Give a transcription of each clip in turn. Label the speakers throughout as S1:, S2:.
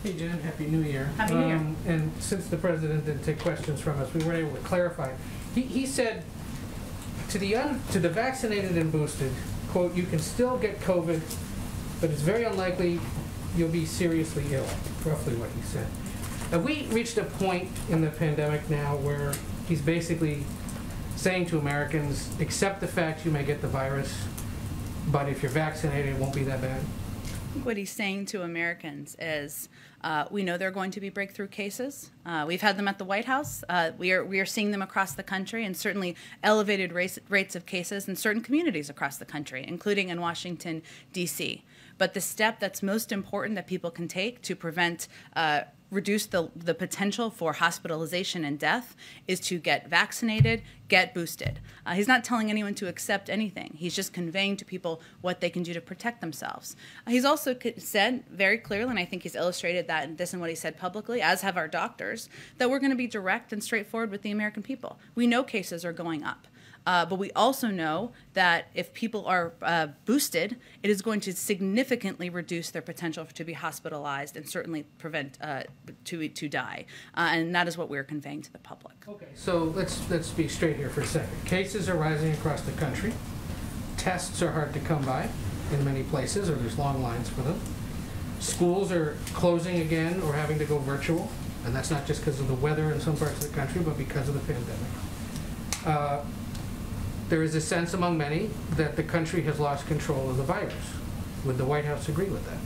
S1: Hey Jen, Happy New Year.
S2: Happy New Year.
S1: And since the President didn't take questions from us, we weren't able to clarify. He said to the vaccinated and boosted, quote, you can still get COVID, but it's very unlikely you'll be seriously ill, roughly what he said. Have we reached a point in the pandemic now where he's basically saying to Americans, accept the fact you may get the virus, but if you're vaccinated, it won't be that bad?
S2: I think what he's saying to Americans is, we know there are going to be breakthrough cases. We've had them at the White House. We are seeing them across the country, and certainly elevated rates of cases in certain communities across the country, including in Washington, D.C. But the step that's most important that people can take to prevent reduce the potential for hospitalization and death is to get vaccinated, get boosted. He's not telling anyone to accept anything. He's just conveying to people what they can do to protect themselves. He's also said very clearly, and I think he's illustrated that in what he said publicly, as have our doctors, that we're going to be direct and straightforward with the American people. We know cases are going up. But we also know that if people are boosted, it is going to significantly reduce their potential to be hospitalized and certainly prevent to die. And that is what we're conveying to the public.
S1: Okay, so let's be straight here for a second. Cases are rising across the country. Tests are hard to come by in many places, or there's long lines for them. Schools are closing again or having to go virtual, and that's not just because of the weather in some parts of the country, but because of the pandemic. There is a sense among many that the country has lost control of the virus. Would the White House agree with that?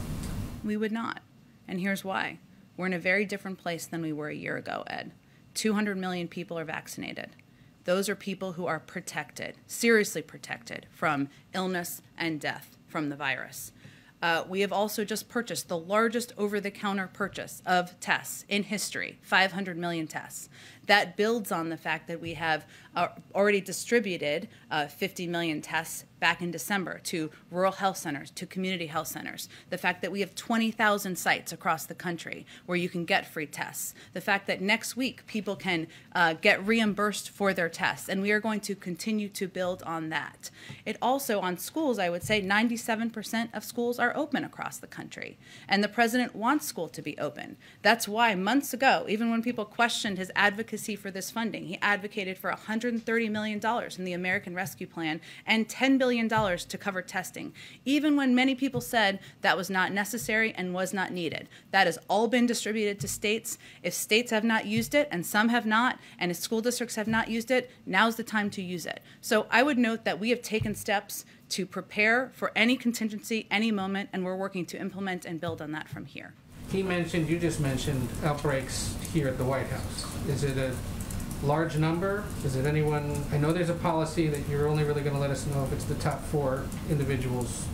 S2: We would not, and here's why. We're in a very different place than we were a year ago, Ed. 200 million people are vaccinated. Those are people who are protected, seriously protected from illness and death from the virus. We have also just purchased the largest over-the-counter purchase of tests in history, 500 million tests. That builds on the fact that we have already distributed 50 million tests back in December to rural health centers, to community health centers. The fact that we have 20,000 sites across the country where you can get free tests. The fact that next week people can get reimbursed for their tests, and we are going to continue to build on that. It also, on schools, I would say 97% of schools are open across the country, and the president wants school to be open. That's why months ago, even when people questioned his advocacy for this funding, he advocated for $130 million in the American Rescue Plan and $10 billion to cover testing, even when many people said that was not necessary and was not needed. That has all been distributed to states. If states have not used it, and some have not, and if school districts have not used it, now's the time to use it. So I would note that we have taken steps to prepare for any contingency, any moment, and we're working to implement and build on that from here.
S1: You just mentioned outbreaks here at the White House. Is it a large number? Is it anyone? I know there's a policy that you're only really going to let us know if it's the top 4 individuals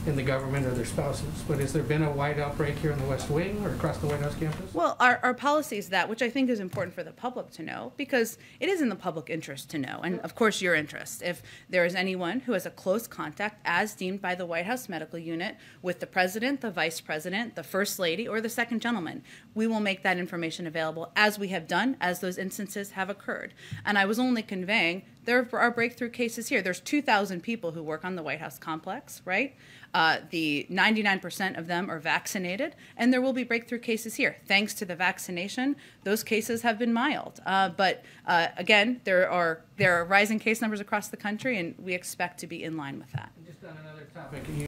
S1: in the government or their spouses, but has there been a wide outbreak here in the West Wing or across the White House campus?
S2: Well, our policy is that, which I think is important for the public to know, because it is in the public interest to know, and of course your interest. If there is anyone who has a close contact, as deemed by the White House Medical Unit, with the President, the Vice President, the First Lady, or the Second Gentleman, we will make that information available, as we have done, as those instances have occurred. And I was only conveying there are breakthrough cases here. There's 2,000 people who work on the White House complex, right? The 99% of them are vaccinated, and there will be breakthrough cases here. Thanks to the vaccination, those cases have been mild. But again, there are rising case numbers across the country, and we expect to be in line with that.
S1: Just on another topic.